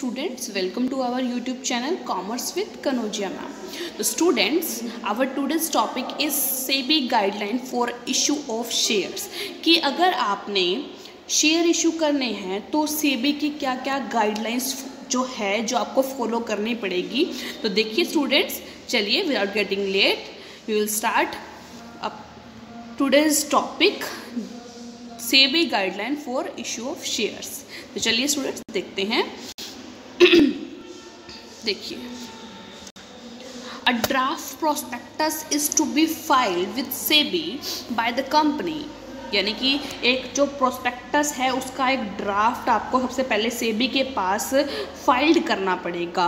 students, welcome to our YouTube channel Commerce with Kanojia ma'am. So students, our today's topic is SEBI guideline for issue of shares कि अगर आपने share issue करने हैं तो SEBI की क्या क्या गाइडलाइंस जो है जो आपको फॉलो करनी पड़ेगी। तो देखिए स्टूडेंट्स, चलिए without getting late we will start up today's topic SEBI guideline for issue of shares. तो चलिए स्टूडेंट्स देखते हैं। देखिए, a draft prospectus is to be filed with SEBI by the company, यानी कि एक जो प्रोस्पेक्टस है उसका एक ड्राफ्ट आपको सबसे पहले SEBI के पास फाइल्ड करना पड़ेगा,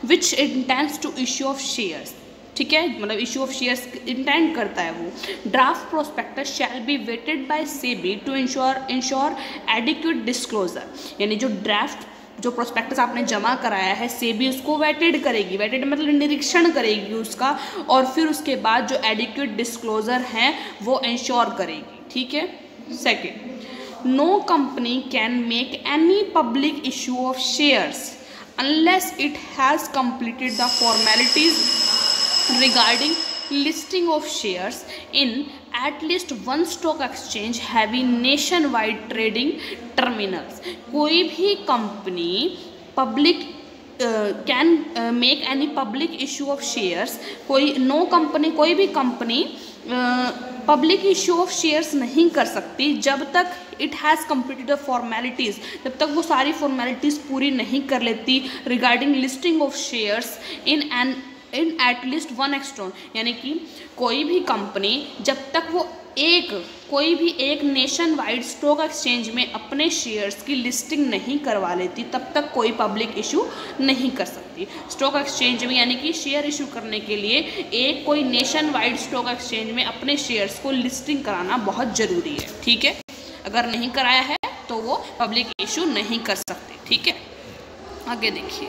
which intends to issue of shares. ठीक है, मतलब इशू ऑफ शेयर्स इंटेंड करता है वो। Draft prospectus shall be vetted by SEBI to ensure adequate disclosure, यानी जो ड्राफ्ट जो प्रोस्पेक्टस आपने जमा कराया है SEBI उसको वेटेड करेगी, वेटेड मतलब निरीक्षण करेगी उसका, और फिर उसके बाद जो एडिक्वेट डिस्क्लोजर हैं वो इंश्योर करेगी। ठीक है। Second, no company can make any public issue of shares unless it has completed the formalities regarding listing of shares in at least one stock exchange having nationwide trading terminals। कोई भी company public can make any public issue of shares, कोई भी company public issue of shares नहीं कर सकती जब तक it has completed the formalities, जब तक वो सारी फॉर्मेलिटीज़ पूरी नहीं कर लेती regarding listing of shares in at least one exchange, यानी कि कोई भी कंपनी जब तक वो कोई भी एक नेशन वाइड स्टॉक एक्सचेंज में अपने शेयर्स की लिस्टिंग नहीं करवा लेती तब तक कोई पब्लिक इशू नहीं कर सकती स्टॉक एक्सचेंज में। यानी कि शेयर इशू करने के लिए कोई नेशन वाइड स्टॉक एक्सचेंज में अपने शेयर्स को लिस्टिंग कराना बहुत ज़रूरी है। ठीक है, अगर नहीं कराया है तो वो पब्लिक इशू नहीं कर सकते। ठीक है, आगे देखिए।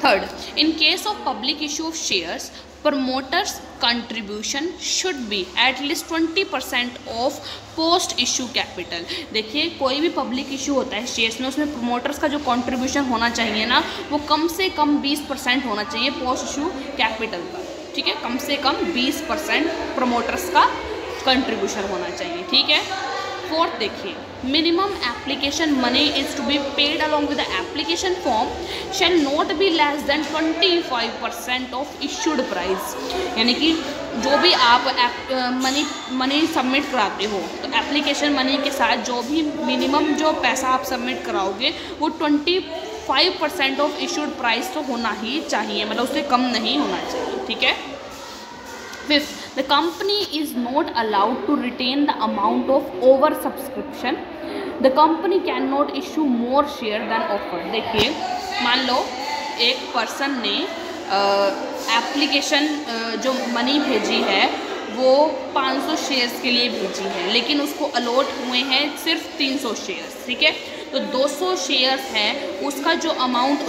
Third, in case of public issue of shares, promoters' contribution should be at least 20% of post issue capital। देखिए, कोई भी पब्लिक इशू होता है शेयर्स में, उसमें प्रोमोटर्स का जो कंट्रीब्यूशन होना चाहिए ना वो कम से कम 20% होना चाहिए पोस्ट इशू कैपिटल का। ठीक है, कम से कम 20% प्रोमोटर्स का कंट्रीब्यूशन होना चाहिए। ठीक है। फोर्थ देखिए, minimum application money is to be paid along with the application form shall not be less than 25% of issued price, यानी कि जो भी आप मनी सबमिट कराते हो तो एप्लीकेशन मनी के साथ जो भी मिनिमम जो पैसा आप सबमिट कराओगे वो 25% ऑफ इशूड प्राइस तो होना ही चाहिए, मतलब उससे कम नहीं होना चाहिए। ठीक है। Fifth, the company is not allowed to retain the amount of over subscription. The company cannot issue more share than offered। देखिए, मान लो एक पर्सन ने एप्लीकेशन जो मनी भेजी है वो 500 शेयर्स के लिए भेजी है, लेकिन उसको अलॉट हुए हैं सिर्फ 300 शेयर्स। ठीक है, तो 200 शेयर्स है, उसका जो अमाउंट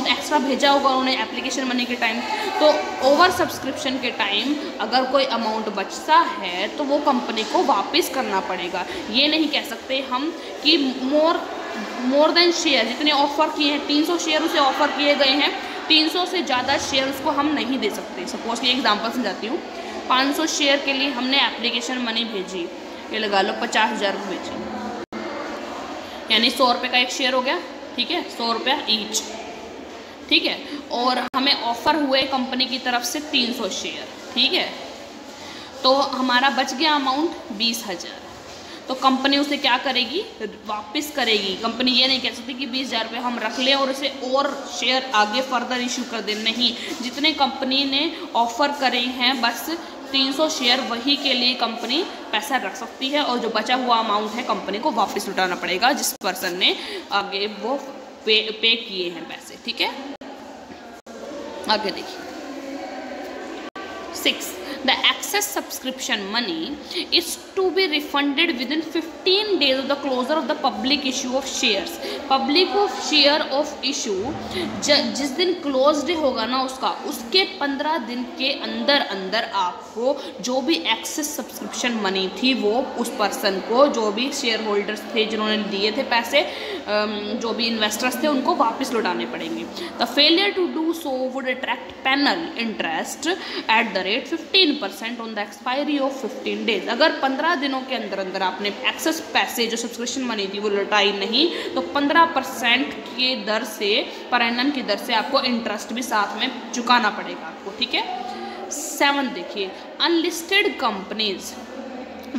एक्स्ट्रा भेजा होगा उन्होंने एप्लीकेशन मनी के टाइम, तो ओवर सब्सक्रिप्शन के टाइम अगर कोई अमाउंट बचता है तो वो कंपनी को वापस करना पड़ेगा। ये नहीं कह सकते हम कि मोर देन शेयर, जितने ऑफ़र किए हैं 300 शेयर उसे ऑफ़र किए गए हैं, 300 से ज़्यादा शेयर उसको हम नहीं दे सकते। सपोज ये एग्जांपल समझाती हूँ, 500 शेयर के लिए हमने एप्लीकेशन मनी भेजी, ये लगा लो 50,000 रुपये भेजी, यानी 100 रुपये का एक शेयर हो गया। ठीक है, 100 रुपया ईच। ठीक है, और हमें ऑफ़र हुए कंपनी की तरफ से 300 शेयर। ठीक है, तो हमारा बच गया अमाउंट 20,000, तो कंपनी उसे क्या करेगी, वापस करेगी। कंपनी ये नहीं कह सकती कि 20,000 रुपये हम रख लें और उसे और शेयर आगे फर्दर इशू कर दें। नहीं, जितने कंपनी ने ऑफ़र करे हैं बस 300 शेयर वही के लिए कंपनी पैसा रख सकती है, और जो बचा हुआ अमाउंट है कंपनी को वापस लौटाना पड़ेगा जिस पर्सन ने आगे वो पे किए हैं पैसे। ठीक है, आगे देखिए। 6, the excess subscription money is to be refunded within 15 days of the closure of the public issue of shares. public of share of issue जिस दिन क्लोज डे होगा ना उसके 15 दिन के अंदर आपको जो भी एक्सेस सब्सक्रिप्शन मनी थी वो उस पर्सन को, जो भी शेयर होल्डर्स थे जिन्होंने दिए थे पैसे, जो भी इन्वेस्टर्स थे, उनको वापस लौटाने पड़ेंगे. The failure to do so would attract penal interest at the rate 15% on the expiry of 15 days. अगर 15 दिनों के अंदर आपने एक्सेस पैसे जो सब्सक्रिप्शन मनी थी वो लौटाई नहीं तो 15% की दर से, पर एनम की दर से आपको इंटरेस्ट भी साथ में चुकाना पड़ेगा आपको. ठीक है. 7 देखिए, unlisted companies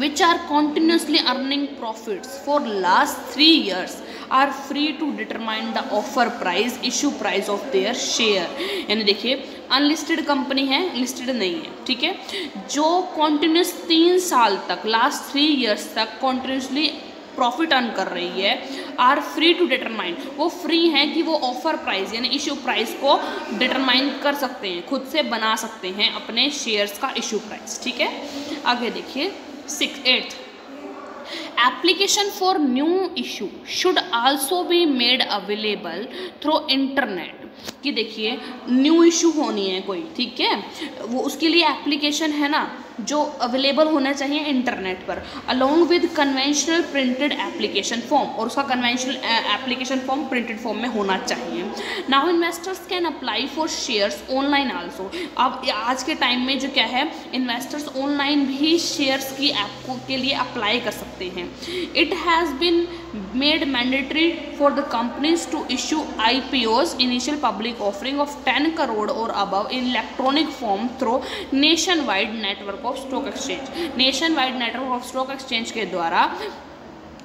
which are continuously earning profits for last 3 years are free to determine the offer price, issue price of their share. यानी देखिए अनलिस्टेड कंपनी है, लिस्टेड नहीं है. ठीक है. जो कॉन्टिन्यूस 3 साल तक, लास्ट 3 ईयर्स तक कॉन्टिन्यूसली प्रॉफिट अर्न कर रही है, आर फ्री टू डिटरमाइन, वो फ्री हैं कि वो ऑफर प्राइस यानी इशू प्राइस को डिटरमाइन कर सकते हैं, खुद से बना सकते हैं अपने शेयर्स का इशू प्राइस. ठीक है. आगे देखिए 8th, application for new issue should also be made available through internet. कि देखिए न्यू इशू होनी है कोई, ठीक है, वो उसके लिए एप्लीकेशन है ना जो अवेलेबल होना चाहिए इंटरनेट पर, along with conventional printed application form, और उसका conventional application form printed form में होना चाहिए. Now investors can apply for shares online also. अब आज के टाइम में जो क्या है, इन्वेस्टर्स ऑनलाइन भी शेयर्स की ऐप के लिए अप्लाई कर सकते हैं. It has been made mandatory for the companies to issue IPOs, initial public offering of 10 crore और above in electronic form through nation wide network of stock exchange. Nation wide network of stock exchange के द्वारा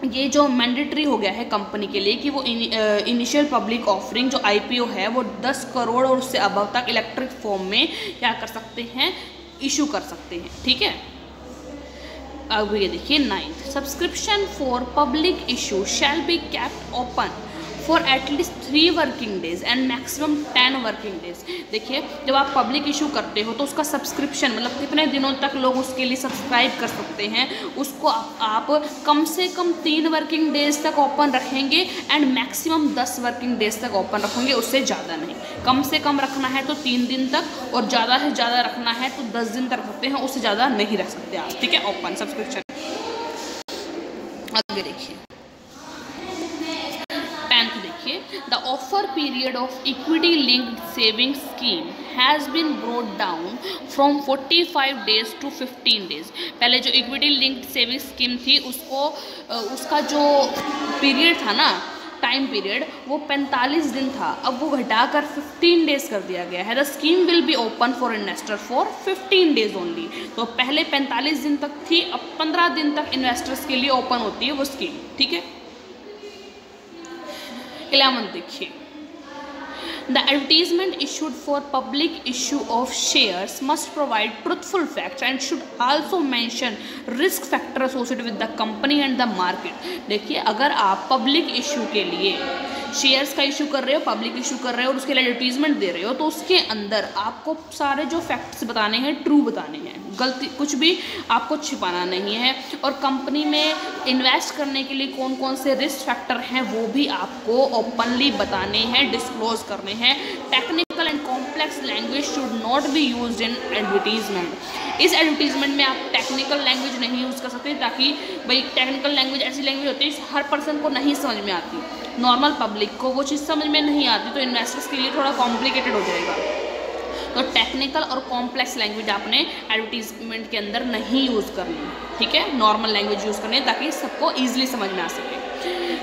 ये जो mandatory हो गया है company के लिए कि वो इनिशियल पब्लिक ऑफरिंग जो IPO है वो 10 करोड़ और उससे अबव तक इलेक्ट्रिक फॉर्म में क्या कर सकते हैं, इशू कर सकते हैं. ठीक है. अब ये देखिए 9th, subscription for public issue shall be kept open for at least 3 working days and maximum 10 working days. देखिए जब आप पब्लिक इशू करते हो तो उसका सब्सक्रिप्शन मतलब कितने दिनों तक लोग उसके लिए सब्सक्राइब कर सकते हैं, उसको आप कम से कम 3 वर्किंग डेज तक ओपन रखेंगे एंड मैक्सिमम 10 वर्किंग डेज तक ओपन रखेंगे, उससे ज़्यादा नहीं. कम से कम रखना है तो 3 दिन तक और ज़्यादा से ज़्यादा रखना है तो 10 दिन तक रख सकते हैं, उससे ज़्यादा नहीं रख सकते आप. ठीक है. Open subscription. आगे देखिए the offer period of equity linked savings scheme has been brought down from 45 days to 15 days. पहले जो इक्विटी लिंक्ड सेविंग्स स्कीम थी उसका जो पीरियड था ना, टाइम पीरियड, वो 45 दिन था, अब वो घटाकर 15 डेज कर दिया गया है. The scheme will be open for investor for 15 days only. तो पहले 45 दिन तक थी, अब 15 दिन तक इन्वेस्टर्स के लिए ओपन होती है वो स्कीम. ठीक है. 11 देखिए, the advertisement issued for public issue of shares must provide truthful facts and should also mention risk factor associated with the company and the market. देखिए अगर आप पब्लिक इशू के लिए शेयर्स का इशू कर रहे हो, पब्लिक इशू कर रहे हो और उसके लिए एडवर्टीजमेंट दे रहे हो तो उसके अंदर आपको सारे जो फैक्ट्स बताने हैं ट्रू बताने हैं, गलती कुछ भी आपको छिपाना नहीं है. और कंपनी में इन्वेस्ट करने के लिए कौन कौन से रिस्क फैक्टर हैं वो भी आपको ओपनली बताने हैं, डिस्क्लोज करने हैं. Technical and complex language should not be used in advertisement. इस एडवर्टीजमेंट में आप टेक्निकल लैंग्वेज नहीं यूज़ कर सकते, ताकि भाई टेक्निकल लैंग्वेज ऐसी लैंग्वेज होती है हर पर्सन को नहीं समझ में आती, नॉर्मल पब्लिक को वो चीज़ समझ में नहीं आती, तो इन्वेस्टर्स के लिए थोड़ा कॉम्प्लिकेटेड हो जाएगा. तो टेक्निकल और कॉम्प्लेक्स लैंग्वेज आपने एडवर्टीजमेंट के अंदर नहीं यूज़ करनी. ठीक है. नॉर्मल लैंग्वेज यूज़ करनी है ताकि सबको ईजिली समझ में आ सके.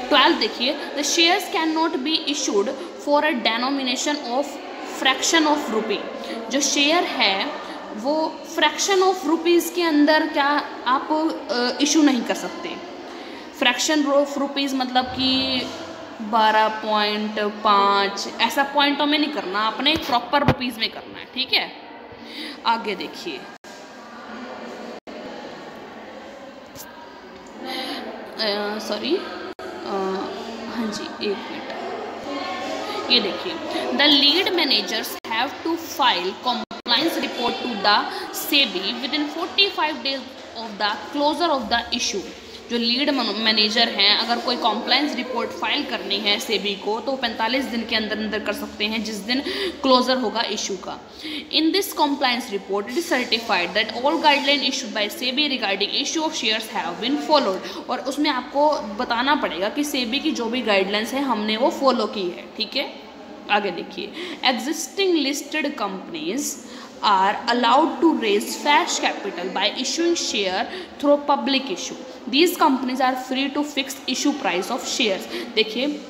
12 देखिए, the shares can not be issued for a denomination of fraction of rupee. जो शेयर है वो फ्रैक्शन ऑफ रुपीज़ के अंदर क्या आप इशू नहीं कर सकते. फ्रैक्शन ऑफ रुपीज़ मतलब कि 12.5 ऐसा पॉइंटों में नहीं करना, अपने प्रॉपर रुपीज़ में करना है. ठीक है. आगे देखिए, सॉरी हाँ जी 1 मिनट. ये देखिए, the lead managers have to file compliance report to the SEBI within 45 days of the closure of the issue। जो लीड मैनेजर हैं अगर कोई कॉम्प्लाइंस रिपोर्ट फाइल करनी है सेबी को तो 45 दिन के अंदर अंदर कर सकते हैं जिस दिन क्लोजर होगा इशू का। In this compliance report it is certified that all guideline issued by SEBI regarding issue of shares have been followed. और उसमें आपको बताना पड़ेगा कि सेबी की जो भी गाइडलाइंस है हमने वो फॉलो की है। ठीक है, आगे देखिए, existing listed companies are allowed to raise fresh capital by issuing share through public issue. These companies are free to fix issue price of shares। देखिए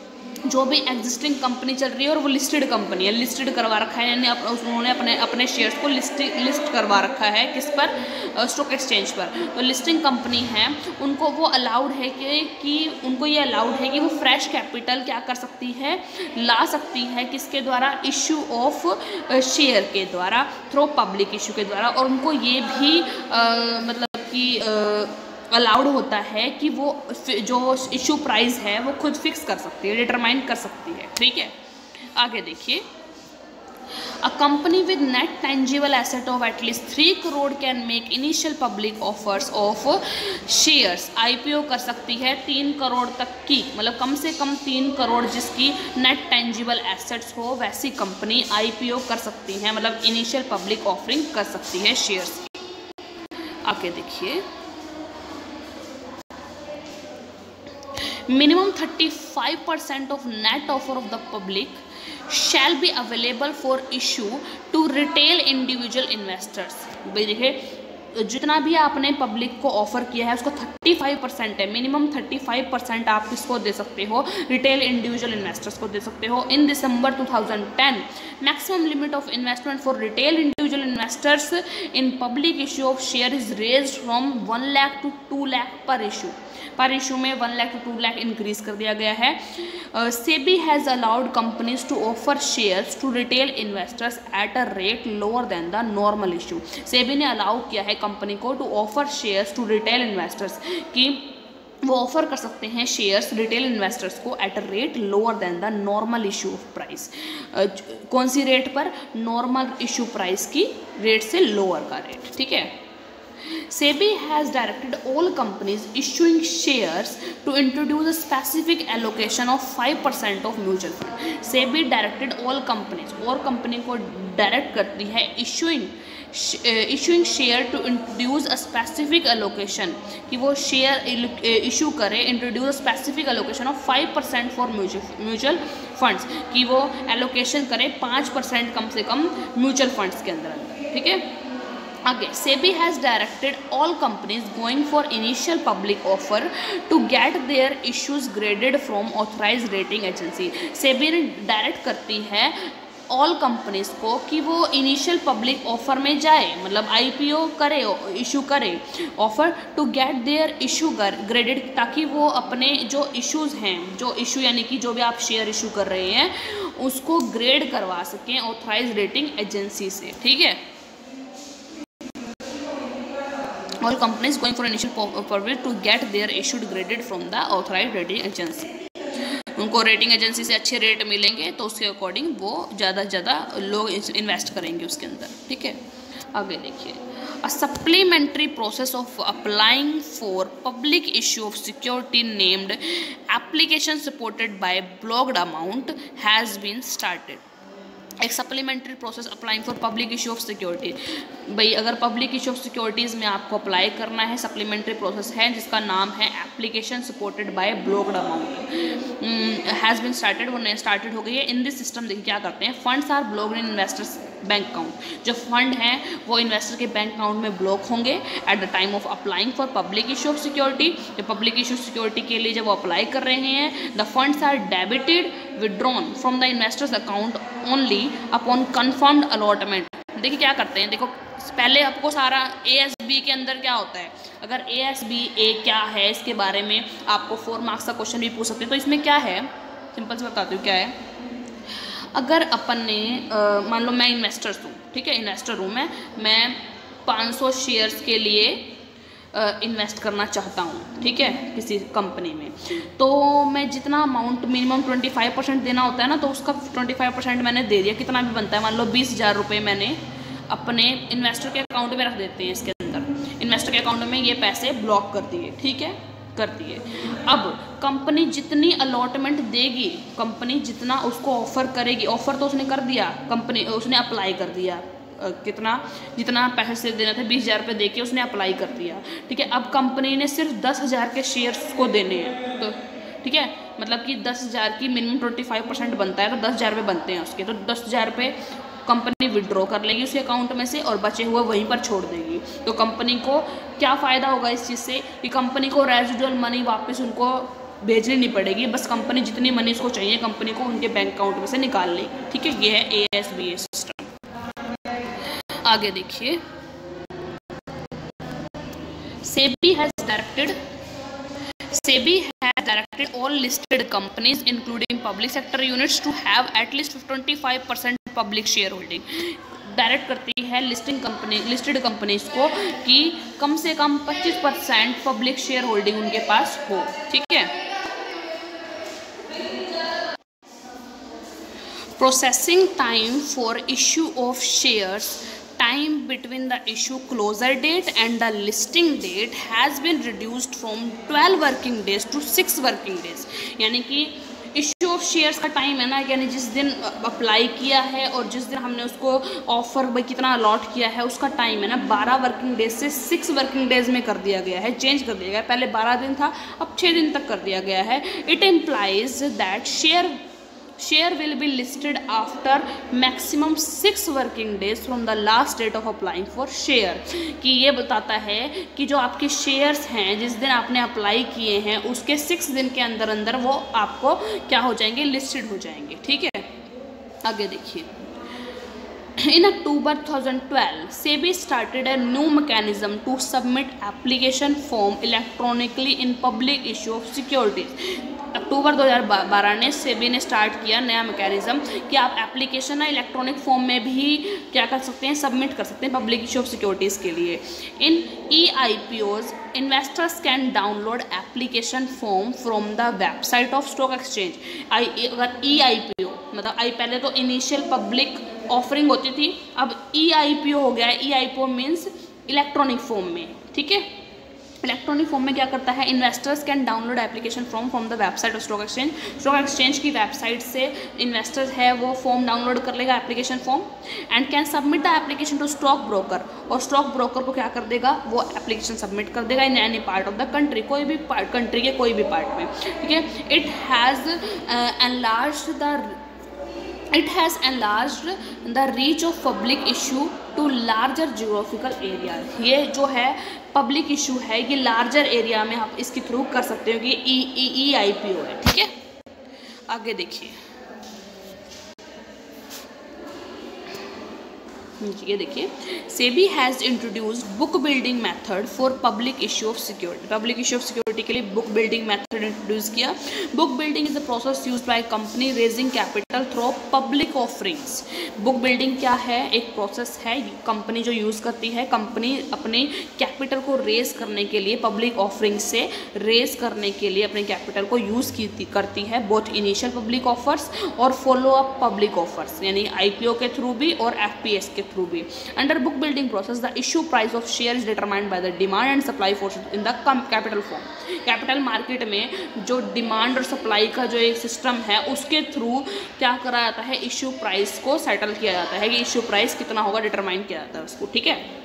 जो भी एग्जिस्टिंग कंपनी चल रही है और वो लिस्टेड कंपनी है, लिस्टेड करवा रखा है, यानी उन्होंने अपने शेयर्स को लिस्ट करवा रखा है किस पर, स्टॉक एक्सचेंज पर। तो लिस्टिंग कंपनी है उनको वो अलाउड है कि उनको ये अलाउड है कि वो फ्रेश कैपिटल क्या कर सकती है, ला सकती है किसके द्वारा, इशू ऑफ शेयर के द्वारा, थ्रू पब्लिक इशू के द्वारा। और उनको ये भी मतलब कि अलाउड होता है कि वो जो इशू प्राइस है वो खुद फिक्स कर सकती है, डिटरमाइन कर सकती है। ठीक है, आगे देखिए, a company with net tangible asset of at least 3 crore can make initial public offers of shares. IPO कर सकती है 3 करोड़ तक की, मतलब कम से कम 3 करोड़ जिसकी नेट टेंजिबल एसेट्स हो वैसी कंपनी आईपीओ कर सकती है, मतलब इनिशियल पब्लिक ऑफरिंग कर सकती है शेयर्स की। आगे देखिए, minimum 35% of net offer of the public shall be available for issue to retail individual investors। भाई देखिए जितना भी आपने पब्लिक को ऑफर किया है उसको 35% है, मिनिमम 35% आप किसको दे सकते हो, रिटेल इंडिविजुअल इन्वेस्टर्स को दे सकते हो। In December 2010 maximum limit of investment for retail individual investors in public issue of share is raised from 1 lakh to 2 lakh पर इशू में 1 लाख टू 2 लाख इंक्रीज कर दिया गया है। SEBI has allowed companies to offer shares to retail investors at a rate lower than the normal issue. SEBI ने allow किया है company को to offer shares to retail investors कि वो ऑफर कर सकते हैं शेयर्स रिटेल इन्वेस्टर्स को at a rate lower than the normal issue of price. कौन सी रेट पर, नॉर्मल इशू प्राइस की रेट से लोअर का रेट। ठीक है, SEBI has directed all companies issuing shares to introduce a specific allocation of 5% of mutual fund। SEBI directed all companies, और company को डायरेक्ट करती है issuing share to introduce a specific allocation कि वो share issue करे, introduce a specific allocation of 5% for mutual funds कि वो allocation करे 5% कम से कम म्यूचुअल फंड्स के अंदर। ठीक है, आगे, SEBI has directed all companies going for initial public offer to get their issues graded from authorized rating agency। SEBI ने डायरेक्ट करती है ऑल कंपनीज को कि वो इनिशियल पब्लिक ऑफर में जाए, मतलब आईपीओ करे, इशू करे offer to get their issue graded, ताकि वो अपने जो इश्यूज़ हैं, जो इशू यानी कि जो भी आप शेयर इशू कर रहे हैं उसको ग्रेड करवा सकें ऑथराइज रेटिंग एजेंसी से। ठीक है, all companies going for initial purvey to get their issued graded from the authorized rating agency। उनको रेटिंग एजेंसी से अच्छे रेट मिलेंगे तो उसके अकॉर्डिंग वो ज़्यादा से ज़्यादा लोग इन्वेस्ट करेंगे उसके अंदर। ठीक है, आगे देखिए, a supplementary process of applying for public issue of security named application supported by blocked amount has been started. एक supplementary process applying for public issue of security. भाई अगर पब्लिक इशू ऑफ सिक्योरिटीज़ में आपको apply करना है, supplementary process है जिसका नाम है application supported by blocked amount has been started, वो नए स्टार्टेड हो गई है। इन दिस सिस्टम देखिए क्या करते हैं, funds are blocked in investors bank account. जो फंड हैं वो इन्वेस्टर के बैंक अकाउंट में ब्लॉक होंगे at the time of applying for public issue of security. जो पब्लिक इशू सिक्योरिटी के लिए जब वो अप्लाई कर रहे हैं, the funds are debited withdrawn from the investors account only upon confirmed allotment. देखिए क्या करते हैं, देखो पहले आपको सारा ASB के अंदर क्या होता है, अगर ASB क्या है इसके बारे में आपको 4 मार्क्स का क्वेश्चन भी पूछ सकते हैं। तो इसमें क्या है, सिंपल से बताती हूँ क्या है। अगर अपन ने मान लो मैं इन्वेस्टर्स हूँ, ठीक है, इन्वेस्टर हूँ मैं 500 शेयर्स के लिए इन्वेस्ट करना चाहता हूँ, ठीक है, किसी कंपनी में। तो मैं जितना अमाउंट मिनिमम 25% देना होता है ना, तो उसका 25% मैंने दे दिया, कितना भी बनता है, मान लो 20,000 रुपये मैंने अपने इन्वेस्टर के अकाउंट में रख देते हैं, इसके अंदर इन्वेस्टर के अकाउंट में ये पैसे ब्लॉक कर दिए, ठीक है, कर दिए। अब कंपनी जितनी अलॉटमेंट देगी, कंपनी जितना उसको ऑफर करेगी, ऑफर तो उसने कर दिया, कंपनी उसने अप्लाई कर दिया, कितना जितना पैसे देने थे 20,000 रुपये दे के उसने अप्लाई कर दिया, ठीक है। अब कंपनी ने सिर्फ 10,000 के शेयर्स को देने हैं, तो ठीक है, मतलब कि 10,000 की मिनिमम 25% बनता है, तो 10,000 रुपये बनते हैं उसके, तो 10,000 रुपये कंपनी विड्रॉ कर लेगी उसके अकाउंट में से और बचे हुए वहीं पर छोड़ देगी। तो कंपनी को क्या फ़ायदा होगा इस चीज़ से कि कंपनी को रेजिडुअल मनी वापस उनको भेजनी नहीं पड़ेगी, बस कंपनी जितनी मनी उसको चाहिए कंपनी को उनके बैंक अकाउंट में से निकाल लेगी, ठीक है। ये है ASBA सिस्टम। आगे देखिए, SEBI has directed all listed companies including public sector units to have at least 25% public shareholding। Direct करती है लिस्टेड कंपनीज को कि कम से कम 25% पब्लिक शेयर होल्डिंग उनके पास हो, ठीक है। Processing time for issue of shares, time between the issue closure date and the listing date has been reduced from 12 working days to 6 working days। यानी कि इश्यू ऑफ शेयर्स का time है ना, यानी जिस दिन अप्लाई किया है और जिस दिन हमने उसको ऑफर भाई कितना अलॉट किया है उसका टाइम है ना 12 वर्किंग डेज से 6 वर्किंग डेज में कर दिया गया है, चेंज कर दिया गया है। पहले 12 दिन था, अब 6 दिन तक कर दिया गया है। It implies that share will be listed after maximum 6 working days from the last date of applying for share। कि ये बताता है कि जो आपके शेयर्स हैं जिस दिन आपने अप्लाई किए हैं उसके 6 दिन के अंदर अंदर वो आपको क्या हो जाएंगे, लिस्टेड हो जाएंगे, ठीक है। आगे देखिए, In October 2012, SEBI started a new mechanism to submit application form electronically in public issue of securities। अक्टूबर 2012 ने सेबी ने स्टार्ट किया नया मैकेनिज्म कि आप एप्लीकेशन ना इलेक्ट्रॉनिक फॉर्म में भी क्या कर सकते हैं, सबमिट कर सकते हैं पब्लिक इशू ऑफ सिक्योरिटीज़ के लिए। इन EIPOs investors can download application form from the website of stock exchange. अगर EIPO मतलब पहले तो इनिशियल पब्लिक ऑफरिंग होती थी, अब EIPO हो गया है। EIPO मीन्स इलेक्ट्रॉनिक फॉर्म में, ठीक है। इलेक्ट्रॉनिक फॉर्म में क्या करता है, investors can download application form from the website of stock exchange. Stock exchange की वेबसाइट से इन्वेस्टर्स है वो फॉर्म डाउनलोड कर लेगा, application form, and can submit the application to stock broker. और स्टॉक ब्रोकर को क्या कर देगा, वो एप्लीकेशन सबमिट कर देगा in any part of the country, कोई भी पार्ट, कंट्री के कोई भी पार्ट में, ठीक है। It has enlarged the reach of public issue to larger geographical area। ये जो है पब्लिक इशू है ये लार्जर एरिया में आप इसके थ्रू कर सकते हो कि EIPO है, ठीक है। आगे देखिए, ये देखिए, SEBI has introduced book building method for public issue of security. Public issue of security के लिए बुक बिल्डिंग मेथड इंट्रोड्यूस किया। Book building is the process used by company raising capital through public offerings. Book building क्या है, एक process है company जो use करती है, कंपनी अपने कैपिटल को रेज करने के लिए पब्लिक ऑफरिंग से रेज करने के लिए अपने कैपिटल को यूज़ करती है, बोथ इनिशियल पब्लिक ऑफर्स और फॉलो अप पब्लिक ऑफर्स, यानी IPO के थ्रू भी और FPS के थ्रू भी। Under book building process the issue price of share is determined by the demand and supply forces in the capital form. Capital market में जो demand और supply का जो एक सिस्टम है उसके थ्रू क्या करा जाता है, इशू प्राइस को सेटल किया जाता है कि इशू प्राइस कितना होगा, डिटरमाइन किया जाता है उसको, ठीक है।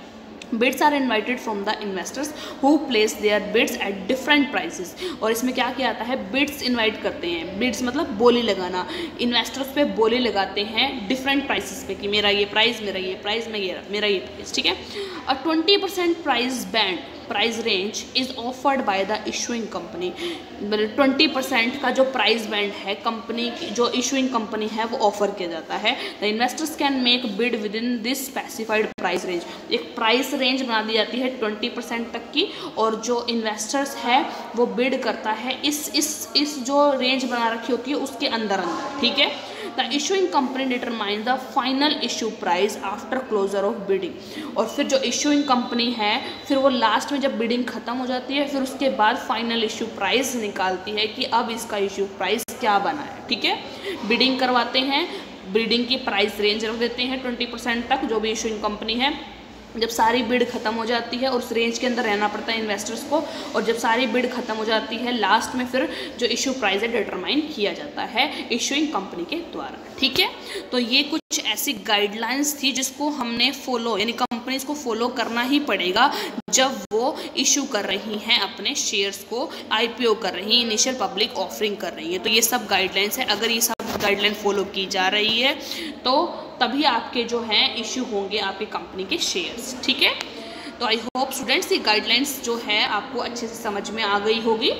Bids are invited from the investors who place their bids at different prices. और इसमें क्या किया जाता है, बिड्स इन्वाइट करते हैं, बिड्स मतलब बोली लगाना, इन्वेस्टर्स पे बोली लगाते हैं डिफरेंट प्राइसेस पे कि मेरा ये प्राइस, मेरा ये प्राइस, मेरा ये प्राइस, ठीक है। 20% price band, price range is offered by the issuing company. 20% का जो प्राइस बैंड है कंपनी की, जो इशूइंग कंपनी है वो ऑफर किया जाता है। The investors can make bid with in this specified price range. एक प्राइस रेंज बना दी जाती है 20% तक की, और जो इन्वेस्टर्स है वो बिड करता है इस जो रेंज बना रखी होती है उसके अंदर, ठीक है। The issuing company determine the final issue price after closure of bidding. और फिर जो इशूइंग कंपनी है फिर वो लास्ट में जब बिडिंग खत्म हो जाती है फिर उसके बाद फाइनल इशू प्राइस निकालती है कि अब इसका इशू प्राइस क्या बना है, ठीक है। बिडिंग करवाते हैं, बिडिंग की प्राइस रेंज रख देते हैं 20% तक, जो भी इशूइंग कंपनी है। जब सारी बिड खत्म हो जाती है और उस रेंज के अंदर रहना पड़ता है इन्वेस्टर्स को, और जब सारी बिड खत्म हो जाती है लास्ट में फिर जो इशू प्राइस है डिटरमाइन किया जाता है इशूइंग कंपनी के द्वारा। ठीक है, तो ये कुछ ऐसी गाइडलाइंस थी जिसको हमने फॉलो, यानी कंपनीज को फॉलो करना ही पड़ेगा जब वो इशू कर रही हैं अपने शेयर्स को, आईपीओ कर रही हैं, इनिशियल पब्लिक ऑफरिंग कर रही हैं। तो ये सब गाइडलाइंस है, अगर ये सब गाइडलाइन फॉलो की जा रही है तो तभी आपके जो हैं इशू होंगे आपकी कंपनी के शेयर्स। ठीक है, तो आई होप स्टूडेंट्स ये गाइडलाइंस जो है आपको अच्छे से समझ में आ गई होगी।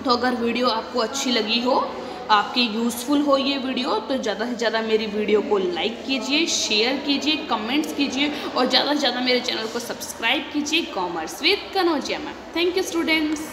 तो अगर वीडियो आपको अच्छी लगी हो, आपके यूज़फुल हो ये वीडियो, तो ज़्यादा से ज़्यादा मेरी वीडियो को लाइक कीजिए, शेयर कीजिए, कमेंट्स कीजिए और ज़्यादा से ज़्यादा मेरे चैनल को सब्सक्राइब कीजिए। Commerce with Kanaujia ma'am. Thank you students.